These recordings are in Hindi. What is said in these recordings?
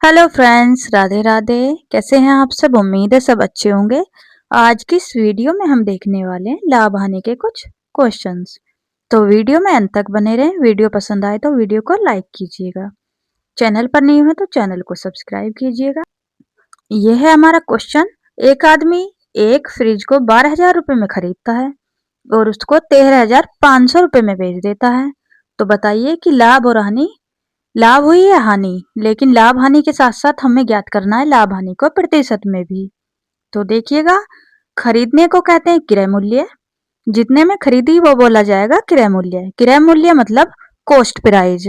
Hello friends, Radhe Radhe. कैसे हैं आप सब? उम्मीद है सब अच्छे होंगे। आज की इस वीडियो में हम देखने वाले हैं लाभ हानि के कुछ क्वेश्चंस। तो वीडियो में अंत तक बने रहें। वीडियो पसंद आए तो वीडियो को लाइक कीजिएगा। चैनल पर नहीं हो तो चैनल को सब्सक्राइब कीजिएगा। यह है हमारा क्वेश्चन। एक आदमी एक फ्रिज को 12,000 रुपए में खरीदता है और उसको 13,500 रुपए में बेच देता है। तो बताइए कि लाभ और हानि, लाभ हुई है हानि, लेकिन लाभ हानि के साथ साथ हमें ज्ञात करना है लाभ हानि को प्रतिशत में भी। तो देखिएगा, खरीदने को कहते हैं क्रय मूल्य। जितने में खरीदी वो बोला जाएगा क्रय मूल्य। क्रय मूल्य मतलब कॉस्ट प्राइस।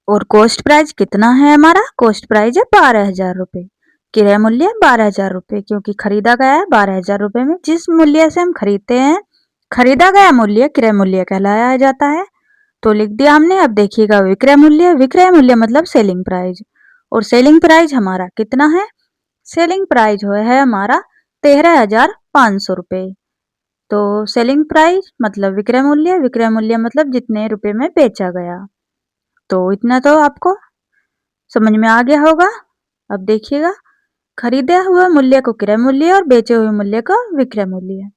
और कॉस्ट प्राइस कितना है? हमारा कॉस्ट प्राइस है 12,000 रुपए। क्रय मूल्य 12,000 रुपए, क्योंकि खरीदा गया है 12,000 रुपए में। जिस मूल्य से हम खरीदते हैं, खरीदा गया मूल्य क्रय मूल्य कहलाया जाता है। तो लिख दिया हमने। अब देखिएगा विक्रय मूल्य। विक्रय मूल्य मतलब सेलिंग प्राइस। और सेलिंग प्राइस हमारा कितना है? सेलिंग प्राइस है हमारा 13,500 रुपए। तो सेलिंग प्राइस मतलब विक्रय मूल्य, विक्रय मूल्य मतलब जितने रुपए में बेचा गया। तो इतना तो आपको समझ में आ गया होगा। अब देखिएगा, खरीदे हुए मूल्य को क्रय मूल्य और बेचे हुए मूल्य को विक्रय मूल्य।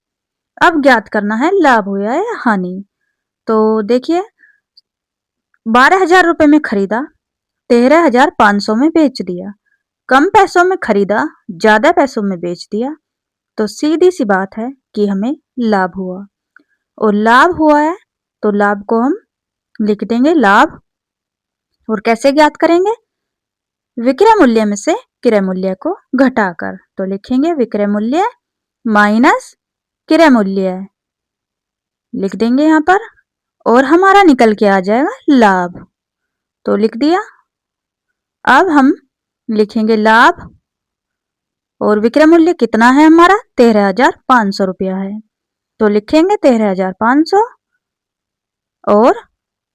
अब ज्ञात करना है लाभ हुआ है या हानि। तो देखिए, 12,000 रुपए में खरीदा, 13,500 में बेच दिया। कम पैसों में खरीदा, ज्यादा पैसों में बेच दिया। तो सीधी सी बात है कि हमें लाभ हुआ। और लाभ हुआ है तो लाभ को हम लिख देंगे लाभ। और कैसे ज्ञात करेंगे? विक्रय मूल्य में से क्रय मूल्य को घटाकर। तो लिखेंगे विक्रय मूल्य माइनस क्रय मूल्य, लिख देंगे यहाँ पर। और हमारा निकल के आ जाएगा लाभ। तो लिख दिया। अब हम लिखेंगे लाभ। और विक्रय मूल्य कितना है हमारा? 13,500 रुपया है। तो लिखेंगे 13,500 और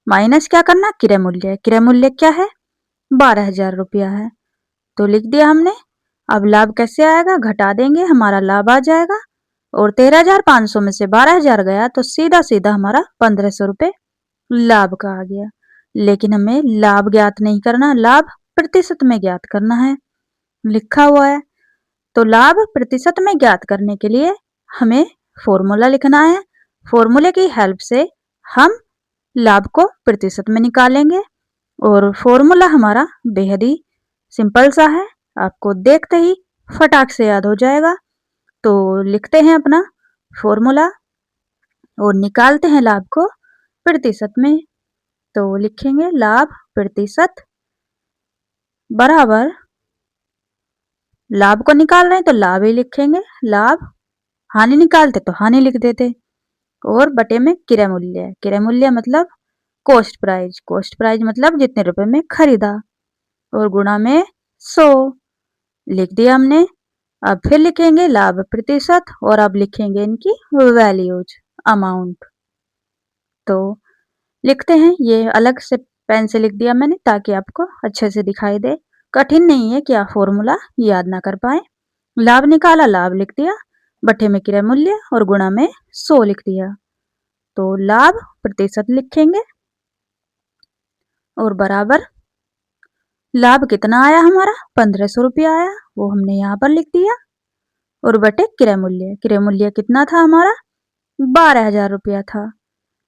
माइनस क्या करना? क्रय मूल्य। क्रय मूल्य क्या है? 12,000 रुपया है। तो लिख दिया हमने। अब लाभ कैसे आएगा? घटा देंगे, हमारा लाभ आ जाएगा। और 13,500 में से 12,000 गया तो सीधा सीधा हमारा 1,500 रुपये लाभ का आ गया। लेकिन हमें लाभ ज्ञात नहीं करना, लाभ प्रतिशत में ज्ञात करना है, लिखा हुआ है। तो लाभ प्रतिशत में ज्ञात करने के लिए हमें फॉर्मूला लिखना है। फॉर्मूले की हेल्प से हम लाभ को प्रतिशत में निकालेंगे। और फॉर्मूला हमारा बेहद ही सिंपल सा है, आपको देखते ही फटाक से याद हो जाएगा। तो लिखते हैं अपना फॉर्मूला और निकालते हैं लाभ को प्रतिशत में। तो लिखेंगे लाभ प्रतिशत बराबर, लाभ को निकाल रहे हैं तो लाभ ही लिखेंगे लाभ, हानि निकालते तो हानि लिख देते। और बटे में क्रय मूल्य। क्रय मूल्य मतलब कॉस्ट प्राइस। कॉस्ट प्राइस मतलब जितने रुपए में खरीदा। और गुणा में 100, लिख दिया हमने। अब फिर लिखेंगे लाभ प्रतिशत और अब लिखेंगे इनकी वैल्यूज, अमाउंट। तो लिखते हैं, ये अलग से पेन से लिख दिया मैंने ताकि आपको अच्छे से दिखाई दे। कठिन नहीं है कि आप फॉर्मूला याद ना कर पाए। लाभ निकाला, लाभ लिख दिया, बटे में क्रय मूल्य और गुणा में 100 लिख दिया। तो लाभ प्रतिशत लिखेंगे और बराबर लाभ कितना आया हमारा? 1,500 रुपया आया, वो हमने यहाँ पर लिख दिया। और बटे क्रय मूल्य। क्रय मूल्य कितना था हमारा? 12,000 रुपया था,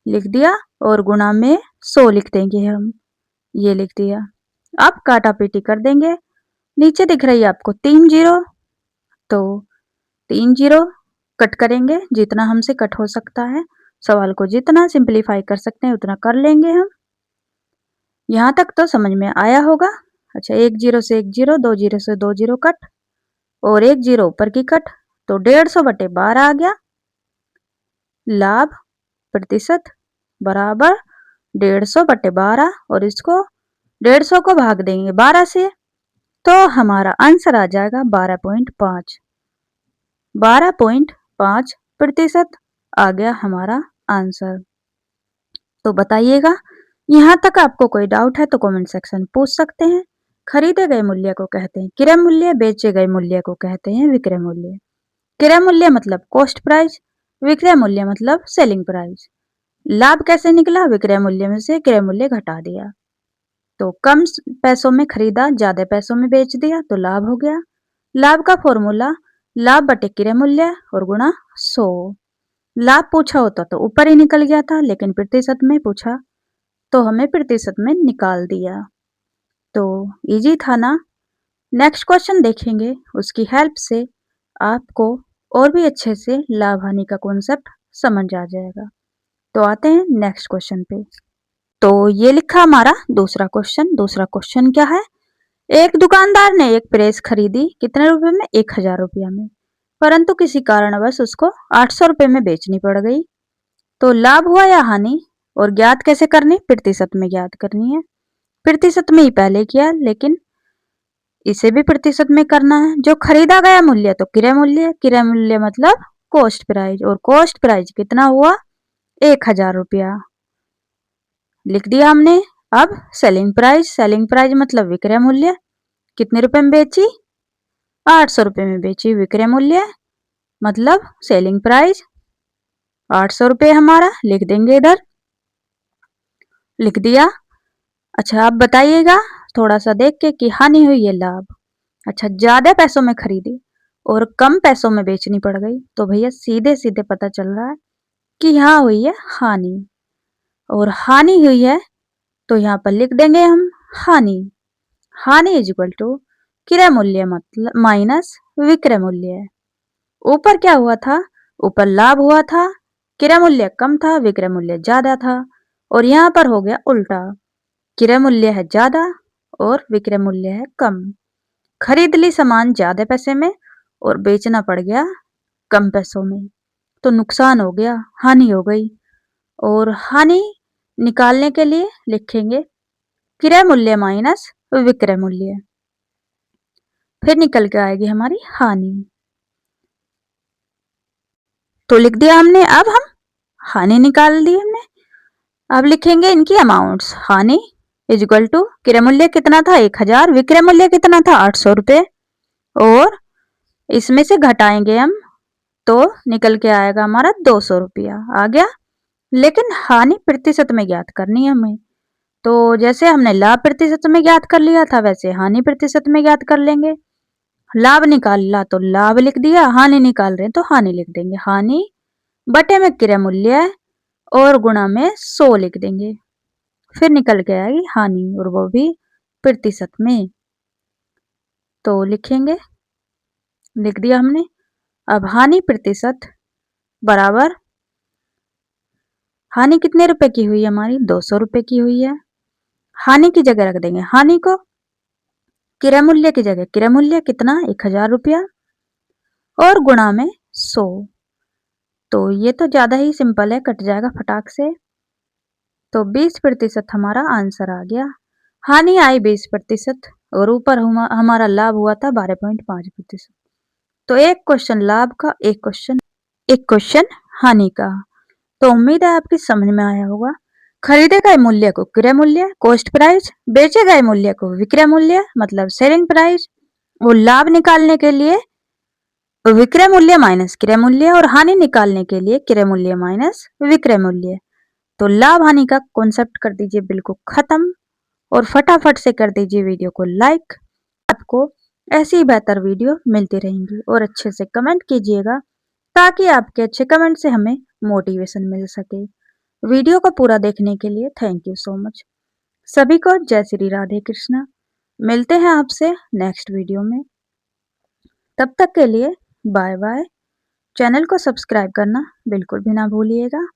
लिख दिया। और गुणा में 100 लिख देंगे हम, ये लिख दिया। अब काटा पीटी कर देंगे। नीचे दिख रही है आपको 3 जीरो, तो 3 जीरो कट करेंगे जितना हमसे कट हो सकता है। सवाल को जितना सिंप्लीफाई कर सकते हैं उतना कर लेंगे हम। यहाँ तक तो समझ में आया होगा। अच्छा, 1 जीरो से 1 जीरो, 2 जीरो से 2 जीरो कट और 1 जीरो ऊपर की कट, तो 150 बटे 12 आ गया। लाभ प्रतिशत बराबर 150 बटे 12 और इसको 150 को भाग देंगे 12 से, तो हमारा आंसर आ जाएगा 12.5। 12.5% आ गया हमारा आंसर। तो बताइएगा, यहाँ तक आपको कोई डाउट है तो कमेंट सेक्शन पूछ सकते हैं। खरीदे गए मूल्य को कहते हैं क्रय मूल्य, बेचे गए मूल्य को कहते हैं विक्रय मूल्य। क्रय मूल्य मतलब कॉस्ट प्राइस, विक्रय मूल्य मतलब सेलिंग प्राइस। लाभ कैसे निकला? विक्रय मूल्य में से क्रय मूल्य घटा दिया। तो कम पैसों में खरीदा, ज्यादा पैसों में बेच दिया तो लाभ हो गया। लाभ का फॉर्मूला लाभ बटे क्रय मूल्य और गुणा 100। लाभ पूछा होता तो ऊपर ही निकल गया था, लेकिन प्रतिशत में पूछा तो हमें प्रतिशत में निकाल दिया। तो इजी था ना। नेक्स्ट क्वेश्चन देखेंगे, उसकी हेल्प से आपको और भी अच्छे से लाभ हानि का कॉन्सेप्ट समझ आ जाएगा। तो आते हैं नेक्स्ट क्वेश्चन पे। तो ये लिखा हमारा दूसरा क्वेश्चन। दूसरा क्वेश्चन क्या है? एक दुकानदार ने एक प्रेस खरीदी कितने रुपए में? 1000 रुपया में, परंतु किसी कारणवश उसको 800 रुपये में बेचनी पड़ गई। तो लाभ हुआ या हानि? और ज्ञात कैसे करनी? प्रतिशत में ज्ञात करनी है। प्रतिशत में ही पहले किया, लेकिन इसे भी प्रतिशत में करना है। जो खरीदा गया मूल्य तो क्रय मूल्य, क्रय मूल्य मतलब कॉस्ट प्राइस, और कॉस्ट प्राइस कितना हुआ? 1000 रुपया लिख दिया हमने। अब सेलिंग प्राइस, सेलिंग प्राइस मतलब विक्रय मूल्य, कितने रुपए में बेची? 800 रुपये में बेची। विक्रय मूल्य मतलब सेलिंग प्राइस 800 रुपये हमारा लिख देंगे इधर। लिख दिया। अच्छा आप बताइएगा थोड़ा सा देख के कि हानि हुई है लाभ। अच्छा ज्यादा पैसों में खरीदी और कम पैसों में बेचनी पड़ गई, तो भैया सीधे सीधे पता चल रहा है कि यहाँ हुई है हानि। और हानि हुई है तो यहाँ पर लिख देंगे हम हानि। हानि इज इक्वल टू क्रय मूल्य मतलब माइनस विक्रय मूल्य है। ऊपर क्या हुआ था? ऊपर लाभ हुआ था, क्रय मूल्य कम था, विक्रय मूल्य ज्यादा था। और यहाँ पर हो गया उल्टा, क्रय मूल्य है ज्यादा और विक्रय मूल्य है कम। खरीद ली सामान ज्यादा पैसे में और बेचना पड़ गया कम पैसों में, तो नुकसान हो गया, हानि हो गई। और हानि निकालने के लिए लिखेंगे क्रय मूल्य माइनस विक्रय मूल्य, फिर निकल के आएगी हमारी हानि। तो लिख दिया हमने। अब हम हानि निकाल दी हमने। अब लिखेंगे इनकी अमाउंट्स। हानि इज इक्वल टू क्रय मूल्य कितना था? 1000, विक्रय मूल्य कितना था? 800 रुपये, और इसमें से घटाएंगे हम तो निकल के आएगा हमारा 200 रुपया आ गया। लेकिन हानि प्रतिशत में ज्ञात करनी है हमें, तो जैसे हमने लाभ प्रतिशत में ज्ञात कर लिया था वैसे हानि प्रतिशत में ज्ञात कर लेंगे। लाभ निकाला तो लाभ लिख दिया, हानि निकाल रहे हैं तो हानि लिख देंगे। हानि बटे में क्रय मूल्य और गुणा में 100 लिख देंगे, फिर निकल के आएगी हानि, और वो भी प्रतिशत में। तो लिखेंगे, लिख दिया हमने। अब हानि प्रतिशत बराबर हानि कितने रुपए की हुई हमारी? 200 रुपए की हुई है। हानि की जगह रख देंगे हानि को, क्रय मूल्य की जगह क्रय मूल्य कितना? 1000 रुपया और गुणा में 100। तो ये तो ज्यादा ही सिंपल है, कट जाएगा फटाक से। तो 20% हमारा आंसर आ गया। हानि आई 20% और ऊपर हमारा लाभ हुआ था 12.5%। तो एक क्वेश्चन लाभ का, एक क्वेश्चन हानि का। तो उम्मीद है आपकी समझ में आया होगा। खरीदे गए मूल्य को क्रय मूल्य कॉस्ट प्राइस, बेचे गए मूल्य को विक्रय मूल्य मतलब सेलिंग प्राइस, और लाभ निकालने के लिए विक्रय मूल्य माइनस क्रय मूल्य, और हानि निकालने के लिए क्रय मूल्य माइनस विक्रय मूल्य। तो लाभ हानि का कॉन्सेप्ट कर दीजिए बिल्कुल खत्म, और फटाफट से कर दीजिए वीडियो को लाइक। आपको ऐसी ही बेहतर वीडियो मिलती रहेंगी, और अच्छे से कमेंट कीजिएगा ताकि आपके अच्छे कमेंट से हमें मोटिवेशन मिल सके। वीडियो को पूरा देखने के लिए थैंक यू सो मच। सभी को जय श्री राधे कृष्णा। मिलते हैं आपसे नेक्स्ट वीडियो में, तब तक के लिए बाय बाय। चैनल को सब्सक्राइब करना बिल्कुल भी ना भूलिएगा।